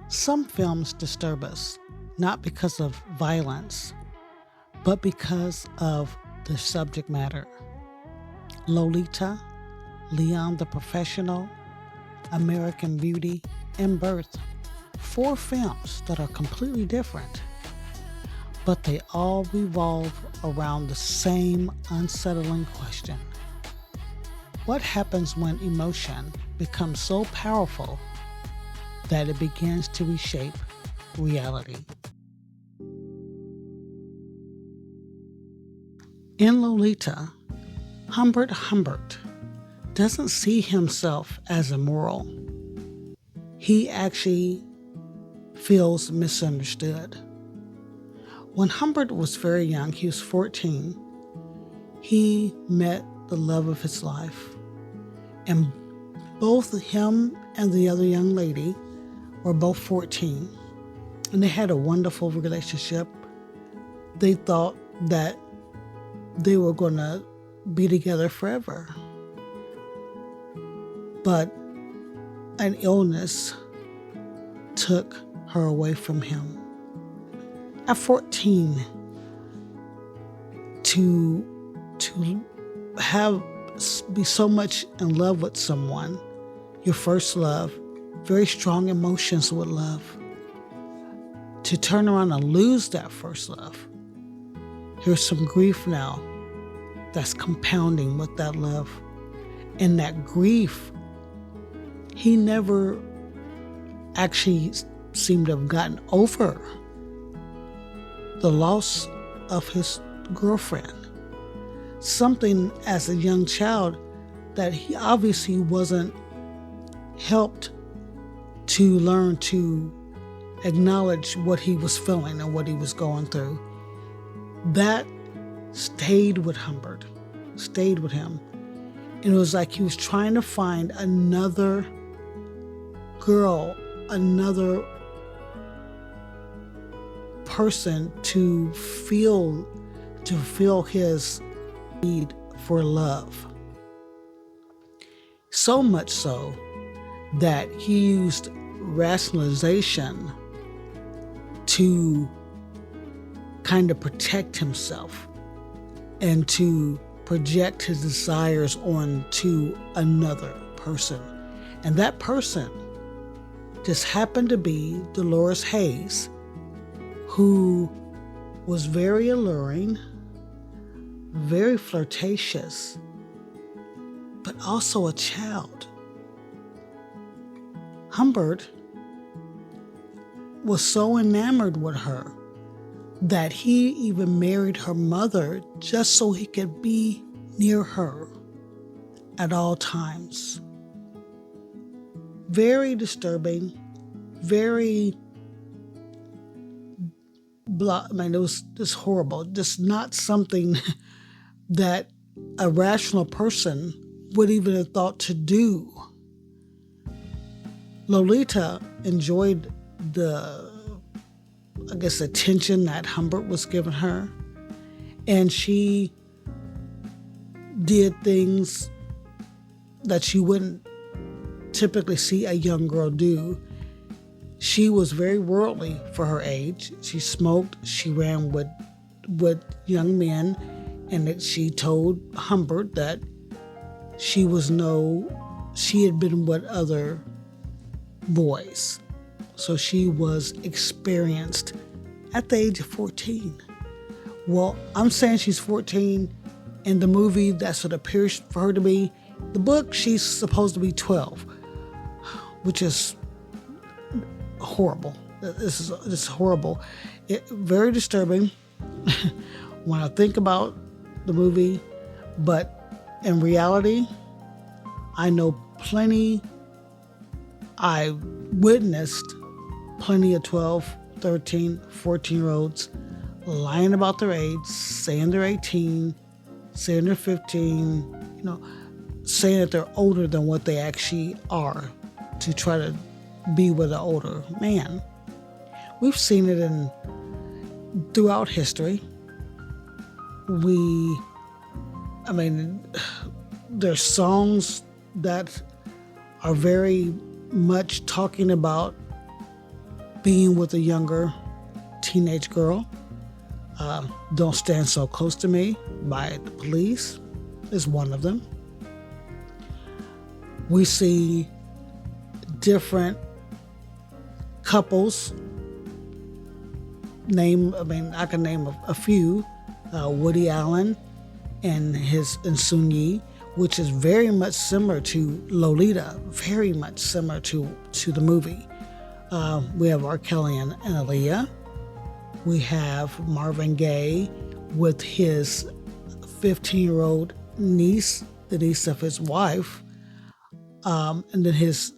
Some films disturb us, not because of violence, but because of the subject matter. Lolita, Leon the Professional, American Beauty, and Birth. 4 films that are completely different, but they all revolve around the same unsettling question. What happens when emotion becomes so powerful that it begins to reshape reality? In Lolita, Humbert doesn't see himself as immoral. He actually feels misunderstood. When Humbert was very young, he was 14, he met the love of his life. And both him and the other young lady were both 14. And they had a wonderful relationship. They thought that they were going to be together forever. But an illness took her away from him. At 14, to be so much in love with someone, your first love, very strong emotions with love, to turn around and lose that first love. Here's some grief now that's compounding with that love. And that grief, he never actually seemed to have gotten over the loss of his girlfriend. Something as a young child that he obviously wasn't helped to learn to acknowledge what he was feeling and what he was going through. That stayed with Humbert, stayed with him. And it was like he was trying to find another girl, another person to feel his need for love. So much so that he used rationalization to kind of protect himself and to project his desires onto another person. And that person just happened to be Dolores Hayes, who was very alluring, very flirtatious, but also a child. Humbert was so enamored with her that he even married her mother just so he could be near her at all times. Very disturbing, very it was just horrible. Just not something that a rational person would even have thought to do. Lolita enjoyed the attention that Humbert was giving her. And she did things that she wouldn't typically see a young girl do. She was very worldly for her age. She smoked, she ran with young men, and that she told Humbert that she had been with other boys. So she was experienced at the age of 14. Well, I'm saying she's 14. In the movie, that's what it appears for her to be. The book, she's supposed to be 12, which is horrible. This is horrible. Very disturbing when I think about the movie. But in reality, I witnessed plenty of 12, 13, 14-year-olds lying about their age, saying they're 18, saying they're 15, saying that they're older than what they actually are to try to be with an older man. We've seen it throughout history. There's songs that are very much talking about being with a younger teenage girl. Don't Stand So Close to Me by the Police is one of them. We see different couples. I can name a few. Woody Allen and Sun Yi, which is very much similar to Lolita, very much similar to the movie. We have R. Kelly and Aaliyah. We have Marvin Gaye with his 15-year-old niece, the niece of his wife. And then his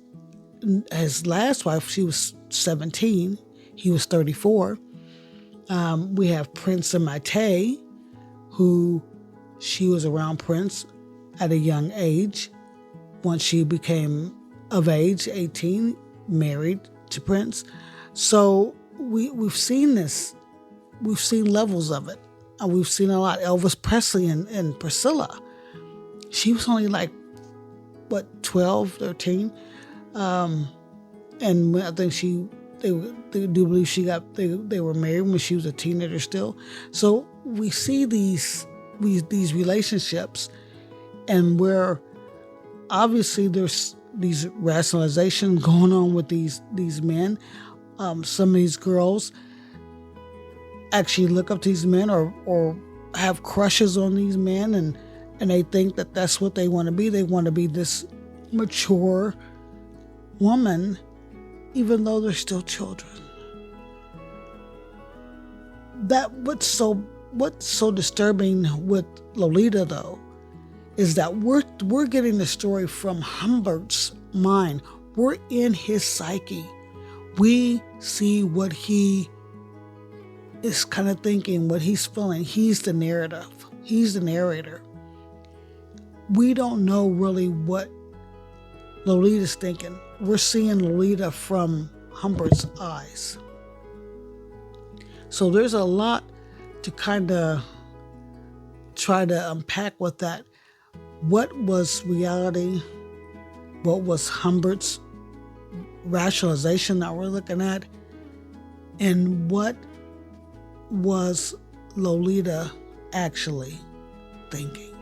last wife, she was 17. He was 34. We have Prince and Mayte, who she was around Prince at a young age. Once she became of age, 18, married to Prince. So we've seen this. We've seen levels of it. And we've seen a lot. Elvis Presley and Priscilla. She was only 12, 13. And I think they do believe they were married when she was a teenager still. So we see these relationships, and where obviously there's these rationalization going on with these men. Some of these girls actually look up to these men or have crushes on these men, and they think that that's what they want to be. They want to be this mature woman, even though they're still children. What's so disturbing with Lolita, though, is that we're getting the story from Humbert's mind. We're in his psyche. We see what he is kind of thinking, what he's feeling. He's the narrative. He's the narrator. We don't know really what Lolita's thinking. We're seeing Lolita from Humbert's eyes. So there's a lot to kind of try to unpack with that. What was reality? What was Humbert's rationalization that we're looking at? And what was Lolita actually thinking?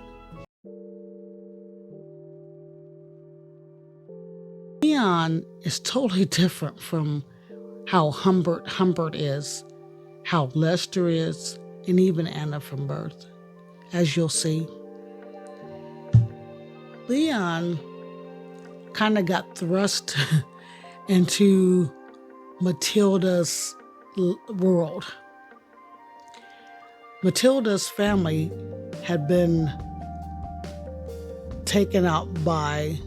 Leon is totally different from how Humbert is, how Lester is, and even Anna from birth, as you'll see. Leon kind of got thrust into Matilda's world. Matilda's family had been taken out by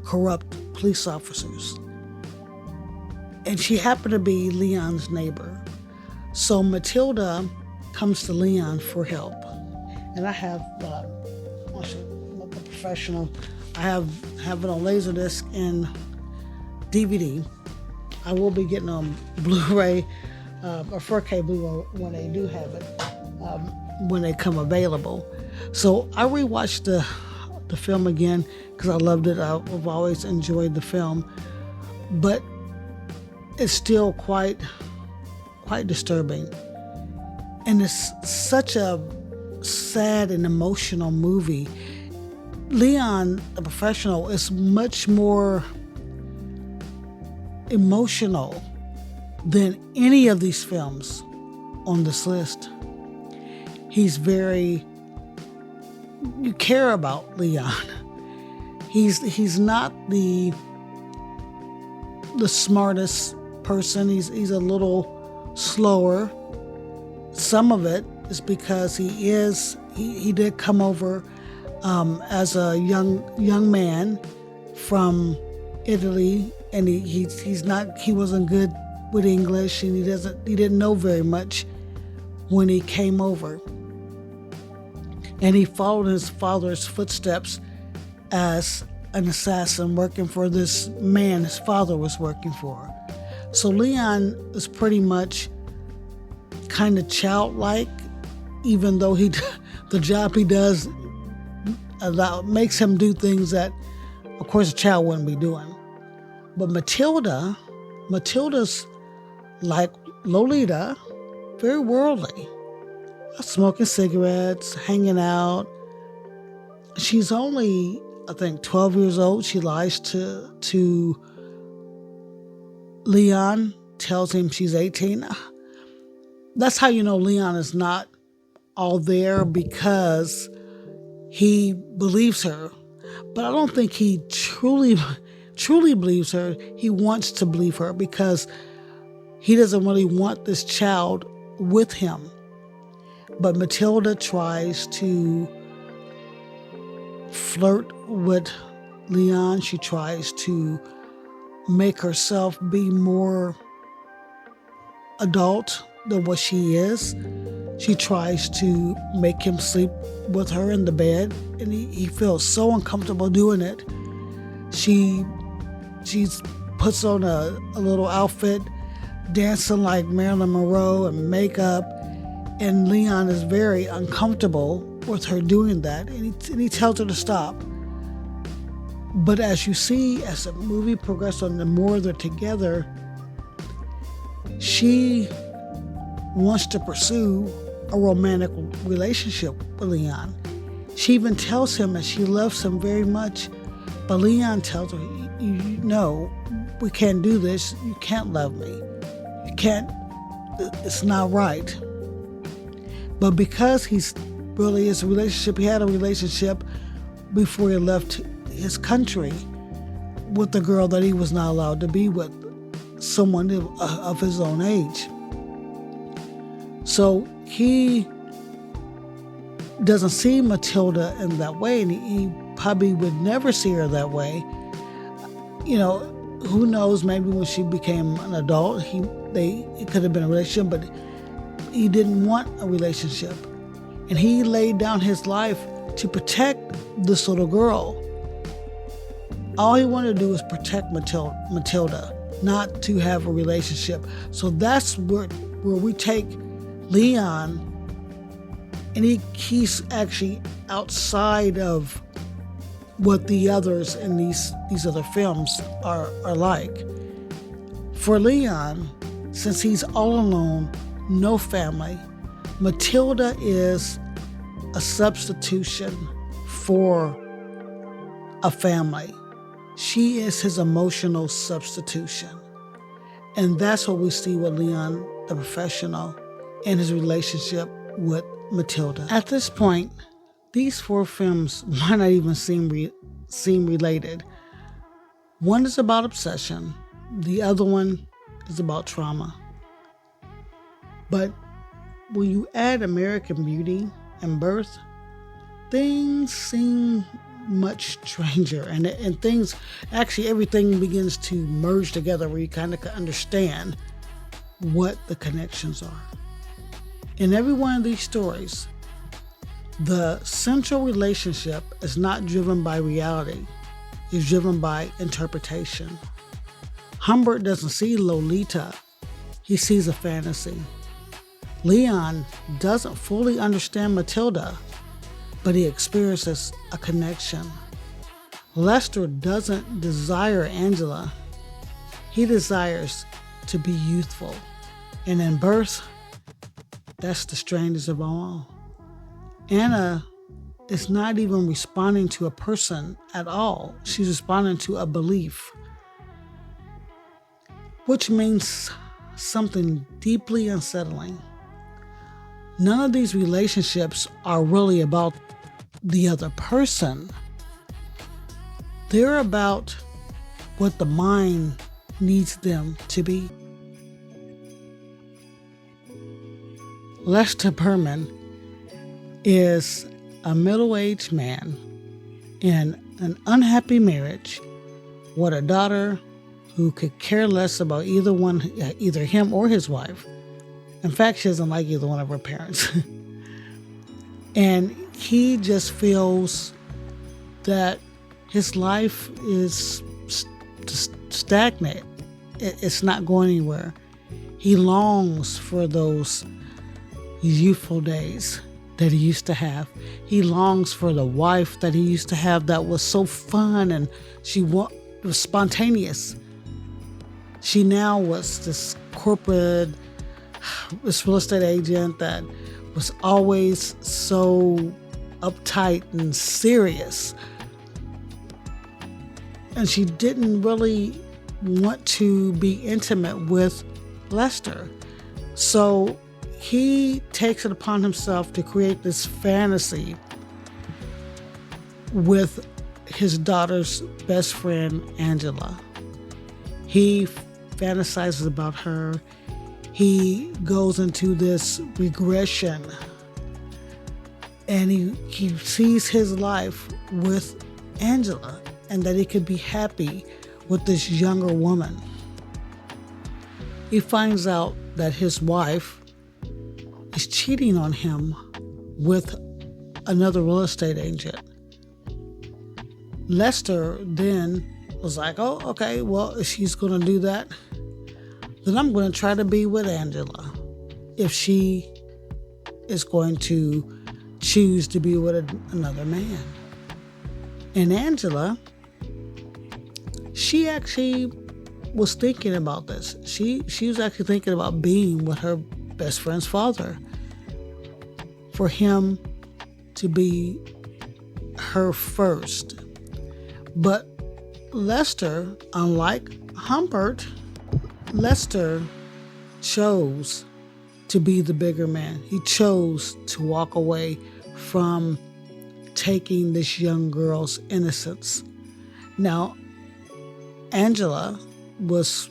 corrupt police officers, and she happened to be Leon's neighbor. So Matilda comes to Leon for help, and I have, I'm a professional. I have it on Laserdisc and DVD. I will be getting on Blu-ray or 4K Blu-ray when they do have it, when they come available. So I rewatched the film again because I loved it. I've always enjoyed the film, but it's still quite disturbing. And it's such a sad and emotional movie. Leon, the professional, is much more emotional than any of these films on this list. You care about Leon. He's not the smartest person. He's a little slower. Some of it is because he did come over as a young man from Italy, and he wasn't good with English, and he didn't know very much when he came over. And he followed his father's footsteps as an assassin working for this man his father was working for. So Leon is pretty much kind of childlike, even though the job he does makes him do things that, of course, a child wouldn't be doing. But Matilda's like Lolita, very worldly, smoking cigarettes, hanging out. She's only, I think, 12 years old. She lies to Leon, tells him she's 18. That's how you know Leon is not all there, because he believes her. But I don't think he truly believes her. He wants to believe her because he doesn't really want this child with him. But Matilda tries to flirt with Leon. She tries to make herself be more adult than what she is. She tries to make him sleep with her in the bed, and he feels so uncomfortable doing it. She puts on a little outfit, dancing like Marilyn Monroe and makeup, and Leon is very uncomfortable with her doing that, and he tells her to stop. But as you see, as the movie progresses on, the more they're together, she wants to pursue a romantic relationship with Leon. She even tells him that she loves him very much, but Leon tells her, no, we can't do this. You can't love me. You can't, it's not right. But because he had a relationship before he left his country with the girl that he was not allowed to be with, someone of his own age. So he doesn't see Matilda in that way, and he probably would never see her that way. You know, who knows, maybe when she became an adult, it could have been a relationship, but he didn't want a relationship. And he laid down his life to protect this little girl. All he wanted to do was protect Matilda, not to have a relationship. So that's where we take Leon, and he's actually outside of what the others in these other films are like. For Leon, since he's all alone, no family, Matilda is a substitution for a family. She is his emotional substitution. And that's what we see with Leon, the professional, in his relationship with Matilda. At this point, these four films might not even seem related. One is about obsession. The other one is about trauma. But when you add American Beauty and Birth, things seem much stranger, and things, actually everything begins to merge together where you kind of understand what the connections are. In every one of these stories, the central relationship is not driven by reality, it's driven by interpretation. Humbert doesn't see Lolita, he sees a fantasy. Leon doesn't fully understand Matilda, but he experiences a connection. Lester doesn't desire Angela, he desires to be youthful. And in Birth, that's the strangest of all. Anna is not even responding to a person at all. She's responding to a belief, which means something deeply unsettling. None of these relationships are really about the other person. They're about what the mind needs them to be. Lester Berman is a middle-aged man in an unhappy marriage with a daughter who could care less about either him or his wife. In fact, she doesn't like either one of her parents. And he just feels that his life is stagnant. It's not going anywhere. He longs for those youthful days that he used to have. He longs for the wife that he used to have that was so fun and she was spontaneous. She now was this corporate, this real estate agent that was always so uptight and serious. And she didn't really want to be intimate with Lester. So he takes it upon himself to create this fantasy with his daughter's best friend, Angela. He fantasizes about her. He goes into this regression, and he sees his life with Angela and that he could be happy with this younger woman. He finds out that his wife is cheating on him with another real estate agent. Lester then was like, oh, okay, well, if she's going to do that, then I'm going to try to be with Angela if she is going to choose to be with another man. And Angela, she actually was thinking about this. She was actually thinking about being with her best friend's father, for him to be her first. But Lester, unlike Humbert, Lester chose to be the bigger man. He chose to walk away from taking this young girl's innocence. Now, Angela was,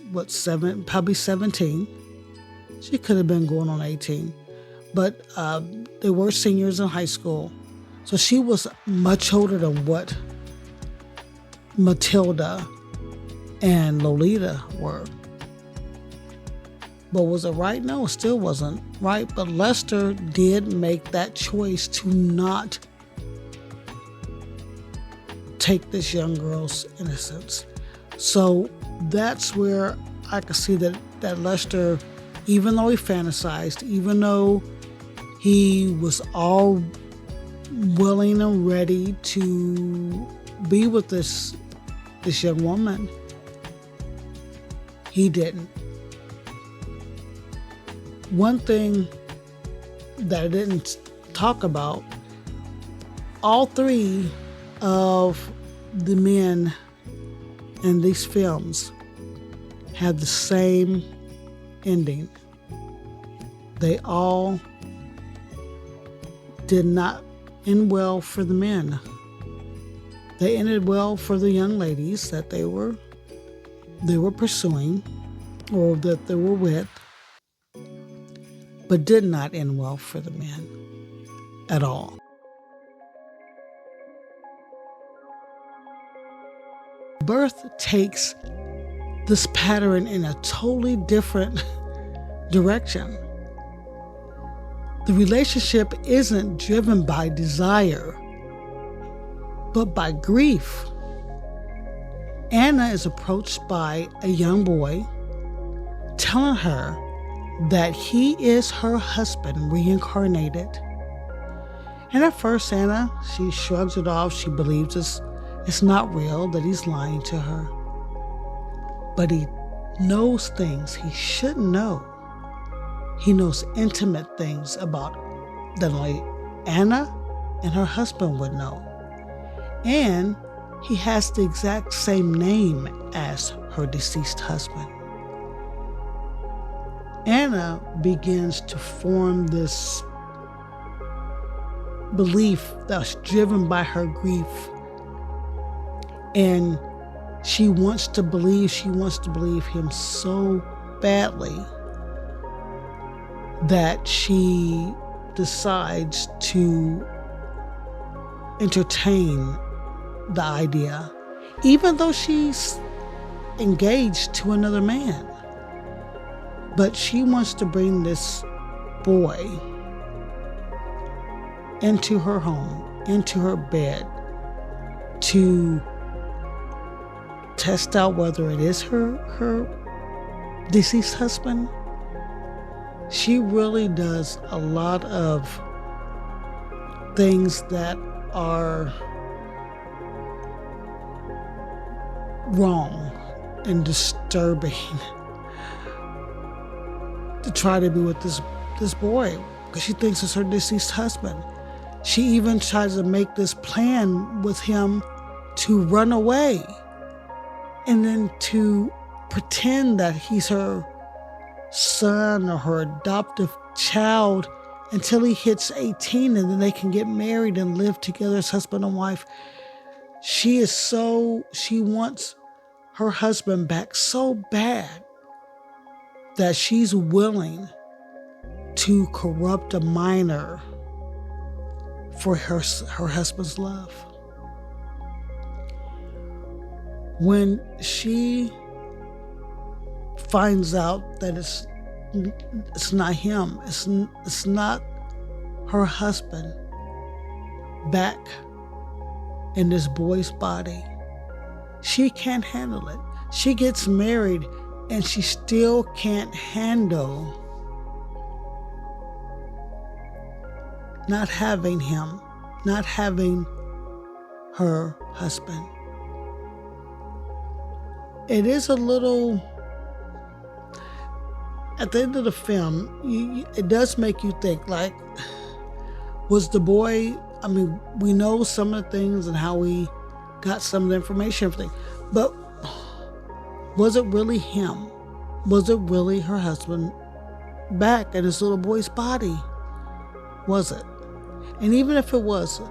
probably 17. She could have been going on 18. But they were seniors in high school. So she was much older than what Matilda and Lolita were. But was it right? No, it still wasn't right. But Lester did make that choice to not take this young girl's innocence. So that's where I could see that Lester, even though he fantasized, even though he was all willing and ready to be with this young woman, he didn't. One thing that I didn't talk about, all three of the men in these films have the same ending. They all did not end well for the men. They ended well for the young ladies that they were pursuing or that they were with, but did not end well for the men at all. Birth takes this pattern in a totally different direction. The relationship isn't driven by desire, but by grief. Anna is approached by a young boy telling her that he is her husband reincarnated. And at first, Anna, she shrugs it off. She believes it's not real, that he's lying to her. But he knows things he shouldn't know. He knows intimate things about that only Anna and her husband would know. And he has the exact same name as her deceased husband. Anna begins to form this belief that's driven by her grief. And she wants to believe him so badly that she decides to entertain the idea, even though she's engaged to another man. But she wants to bring this boy into her home, into her bed, to test out whether it is her deceased husband. She really does a lot of things that are wrong and disturbing to try to be with this boy because she thinks it's her deceased husband. She even tries to make this plan with him to run away and then to pretend that he's her son or her adoptive child until he hits 18 and then they can get married and live together as husband and wife. She wants her husband back so bad that she's willing to corrupt a minor for her husband's love. When she finds out that it's not him, it's not her husband back in this boy's body, she can't handle it. She gets married and she still can't handle not having him, not having her husband. It is a little, at the end of the film, it does make you think, like, was the boy, I mean, we know some of the things and how we got some of the information, everything, but was it really him? Was it really her husband back in his little boy's body? Was it? And even if it was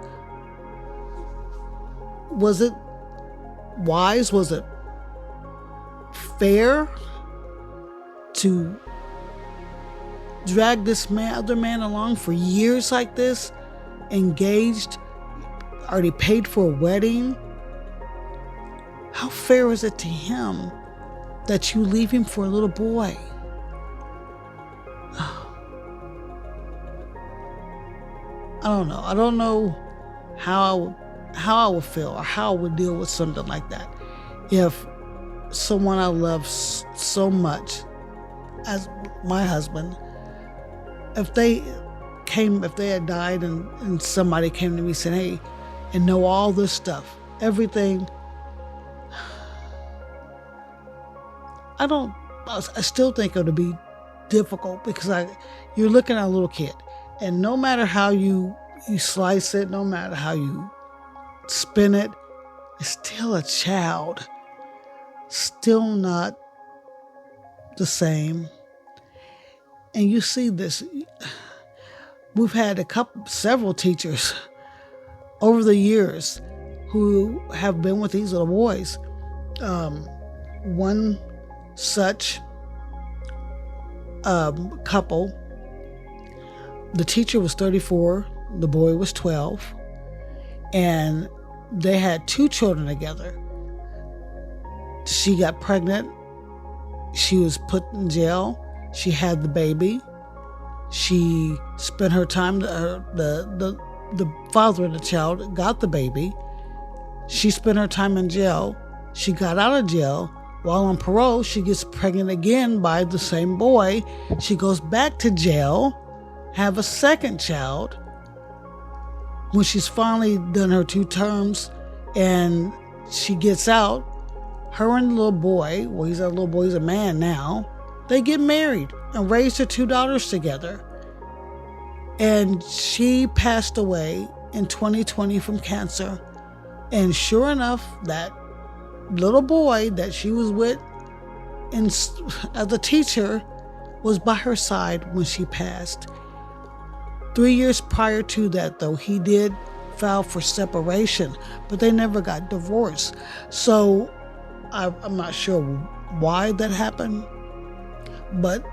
it wise? Was it fair to drag this other man along for years like this, engaged, already paid for a wedding? How fair is it to him that you leave him for a little boy? I don't know. I don't know how I would feel or how I would deal with something like that. If someone I love so much as my husband, if they had died and somebody came to me and said, hey, and know all this stuff, everything, I still think it would be difficult because you're looking at a little kid, and no matter how you slice it, no matter how you spin it, it's still a child, still not the same. And you see this, we've had several teachers over the years who have been with these little boys. One such couple, the teacher was 34, the boy was 12, and they had 2 children together. She got pregnant, she was put in jail, she had the baby, she spent her time, the father of the child got the baby, she spent her time in jail, she got out of jail. While on parole, she gets pregnant again by the same boy. She goes back to jail, have a second child. When she's finally done her 2 terms and she gets out, her and the little boy, well, he's a man now, they get married and raise their 2 daughters together. And she passed away in 2020 from cancer. And sure enough, that little boy that she was with as a teacher was by her side when she passed. 3 years prior to that, though, he did file for separation, but they never got divorced. So I'm not sure why that happened, but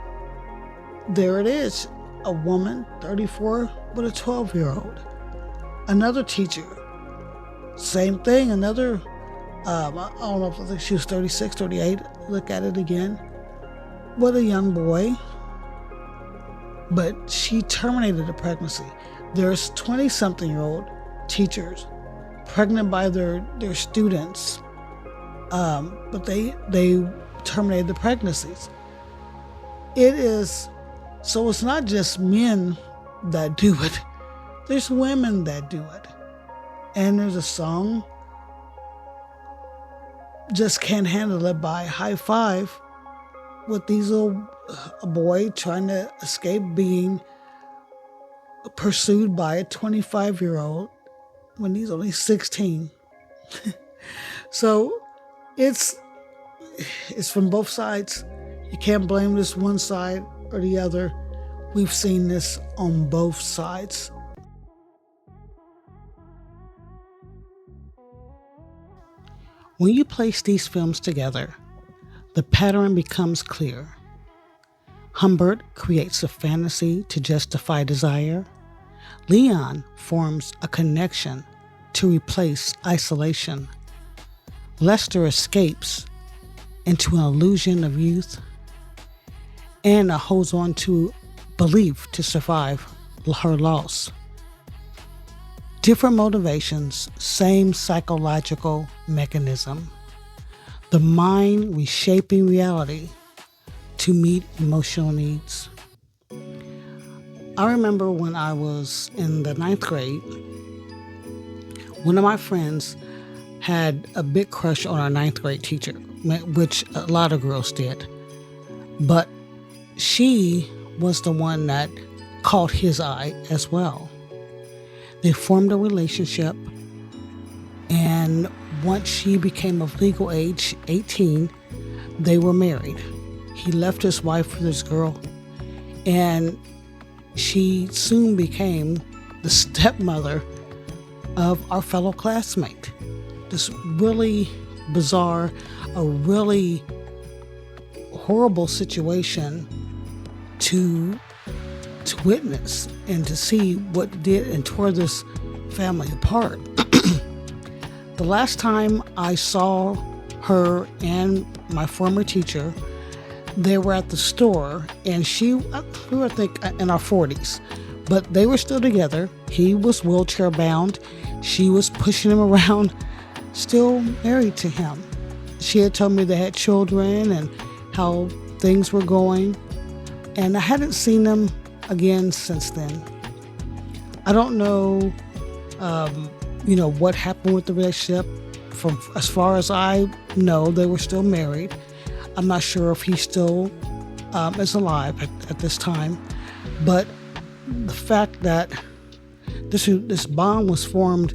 there it is. A woman, 34, with a 12-year-old. Another teacher, same thing, another I don't know, I think she was 36, 38, look at it again, with a young boy, but she terminated the pregnancy. There's 20-something-year-old teachers pregnant by their students, but they terminated the pregnancies. So it's not just men that do it, there's women that do it. And there's a song, Just Can't Handle It by High Five, with these little a boy trying to escape being pursued by a 25-year-old when he's only 16. So it's from both sides. You can't blame this one side or the other. We've seen this on both sides. When you place these films together, the pattern becomes clear. Humbert creates a fantasy to justify desire. Leon forms a connection to replace isolation. Lester escapes into an illusion of youth. Anna holds on to belief to survive her loss. Different motivations, same psychological mechanism. The mind reshaping reality to meet emotional needs. I remember when I was in the 9th grade, one of my friends had a big crush on our 9th grade teacher, which a lot of girls did. But she was the one that caught his eye as well. They formed a relationship, and once she became of legal age, 18, they were married. He left his wife for this girl, and she soon became the stepmother of our fellow classmate. This really bizarre, a really horrible situation to witness and to see what it did and tore this family apart. The last time I saw her and my former teacher, they were at the store, and we were, I think, in our 40s, but they were still together. He was wheelchair bound. She was pushing him around, still married to him. She had told me they had children and how things were going, and I hadn't seen them again since then. I don't know, what happened with the relationship. From as far as I know, they were still married. I'm not sure if he still is alive at this time, but the fact that this bond was formed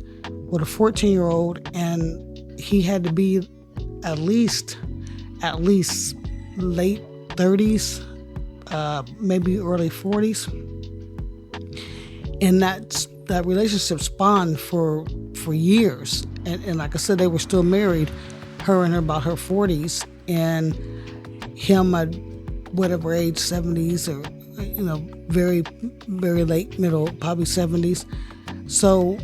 with a 14-year-old, and he had to be at least late 30s, maybe early 40s, and that relationship spawned for years. And like I said, they were still married, her in about her 40s, and him at whatever age, 70s, or very, very late middle, probably 70s. So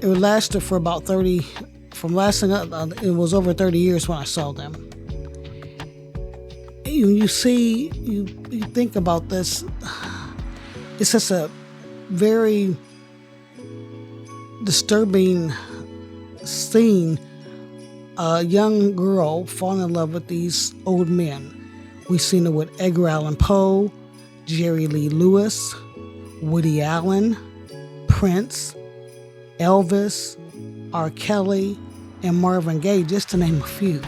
it lasted for about 30. From lasting up, it was over 30 years when I saw them. You think about this. It's just a very disturbing scene. A young girl falling in love with these old men. We've seen it with Edgar Allan Poe, Jerry Lee Lewis, Woody Allen, Prince, Elvis, R. Kelly, and Marvin Gaye, just to name a few.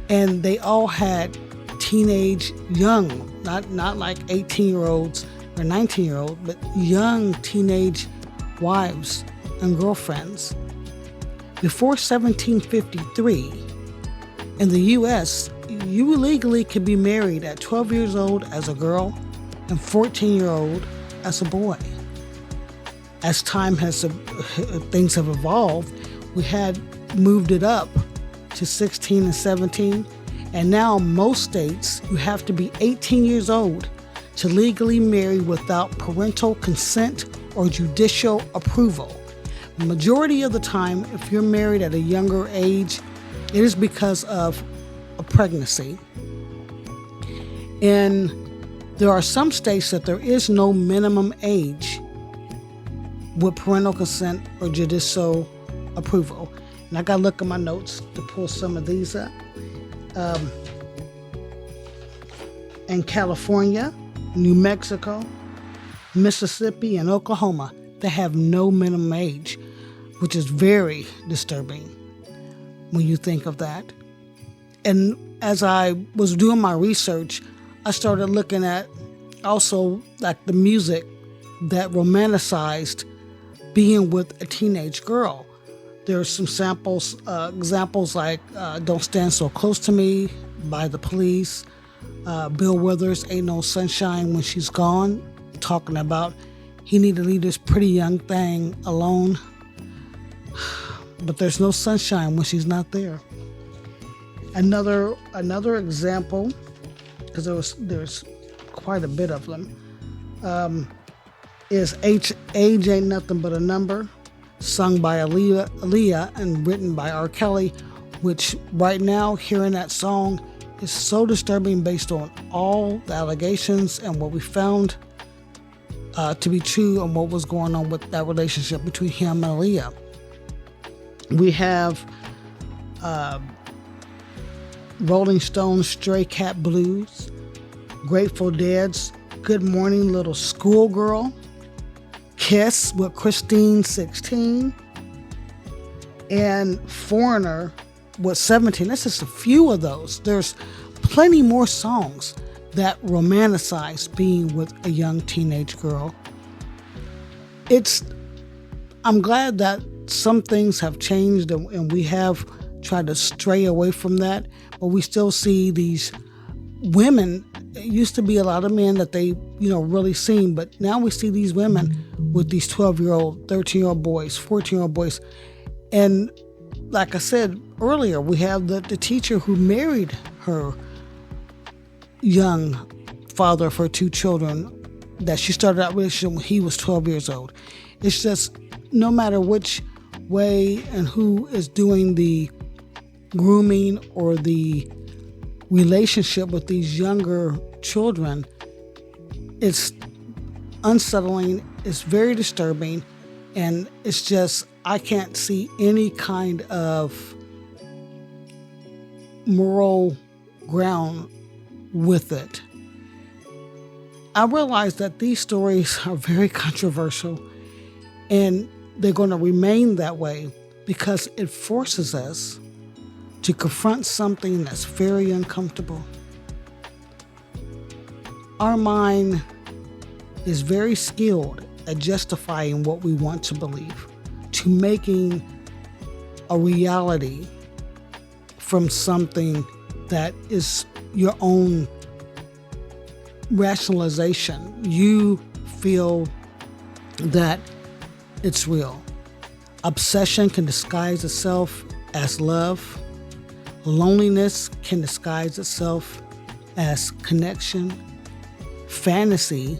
And they all had teenage, young, not like 18-year-olds or 19-year-olds, but young teenage wives and girlfriends. Before 1753, in the U.S., you legally could be married at 12 years old as a girl and 14-year-old as a boy. As things have evolved, we had moved it up to 16 and 17, and now most states you have to be 18 years old to legally marry without parental consent or judicial approval. The majority of the time, if you're married at a younger age, it is because of a pregnancy. And there are some states that there is no minimum age with parental consent or judicial approval. And I got to look at my notes to pull some of these up. In California, New Mexico, Mississippi, and Oklahoma, they have no minimum age, which is very disturbing when you think of that. And as I was doing my research, I started looking at also like the music that romanticized being with a teenage girl. There's some examples like Don't Stand So Close to Me by The Police, Bill Withers' Ain't No Sunshine When She's Gone, talking about he need to leave this pretty young thing alone, but there's no sunshine when she's not there. Another example, because there's quite a bit of them, is Age Ain't Nothing But a Number, sung by Aaliyah and written by R. Kelly, which right now hearing that song is so disturbing based on all the allegations and what we found to be true and what was going on with that relationship between him and Aaliyah. We have Rolling Stones' Stray Cat Blues, Grateful Dead's Good Morning Little Schoolgirl, Kiss with Christine 16, and Foreigner with 17. That's just a few of those. There's plenty more songs that romanticize being with a young teenage girl. I'm glad that some things have changed and we have tried to stray away from that, but we still see these women. It used to be a lot of men that they, really seen, but now we see these women with these 12-year-old, 13-year-old boys, 14-year-old boys. And like I said earlier, we have the teacher who married her young father of her two children that she started out relationship when he was 12 years old. It's just no matter which way and who is doing the grooming or the relationship with these younger children, it's unsettling, it's very disturbing, and it's just, I can't see any kind of moral ground with it. I realize that these stories are very controversial and they're going to remain that way because it forces us to confront something that's very uncomfortable. Our mind is very skilled at justifying what we want to believe, to making a reality from something that is your own rationalization. You feel that it's real. Obsession can disguise itself as love. Loneliness can disguise itself as connection. Fantasy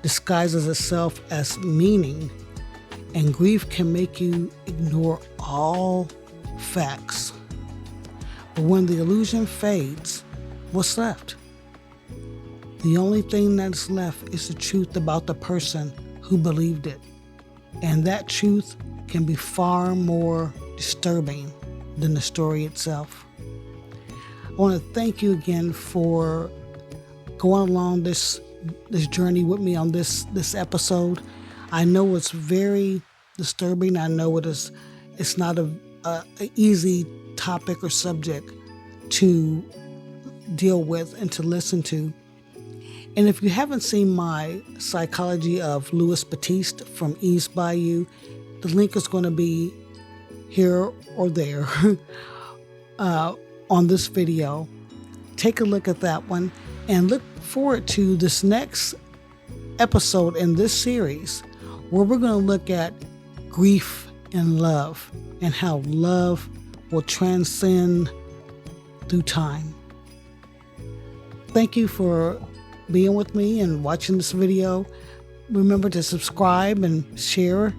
disguises itself as meaning. And grief can make you ignore all facts. But when the illusion fades, what's left? The only thing that's left is the truth about the person who believed it. And that truth can be far more disturbing than the story itself. I want to thank you again for going along this journey with me on this episode. I know it's very disturbing. I know it's not an easy topic or subject to deal with and to listen to. And if you haven't seen my Psychology of Louis Batiste from East Bayou, the link is going to be here or there on this video. Take a look at that one and look forward to this next episode in this series where we're going to look at grief and love and how love will transcend through time. Thank you for being with me and watching this video. Remember to subscribe and share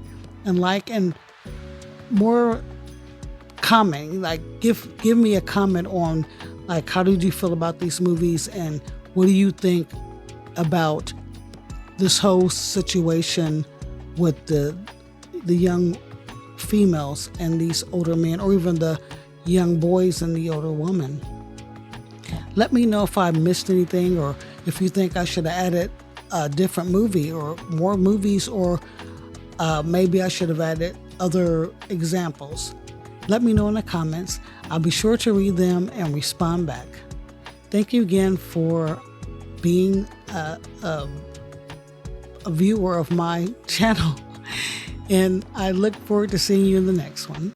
and like, and more comment, like give me a comment on like how did you feel about these movies and what do you think about this whole situation with the young females and these older men, or even the young boys and the older women. Let me know if I missed anything, or if you think I should have added a different movie or more movies, or maybe I should have added other examples. let me know in the comments. I'll be sure to read them and respond back. Thank you again for being a viewer of my channel, and I look forward to seeing you in the next one.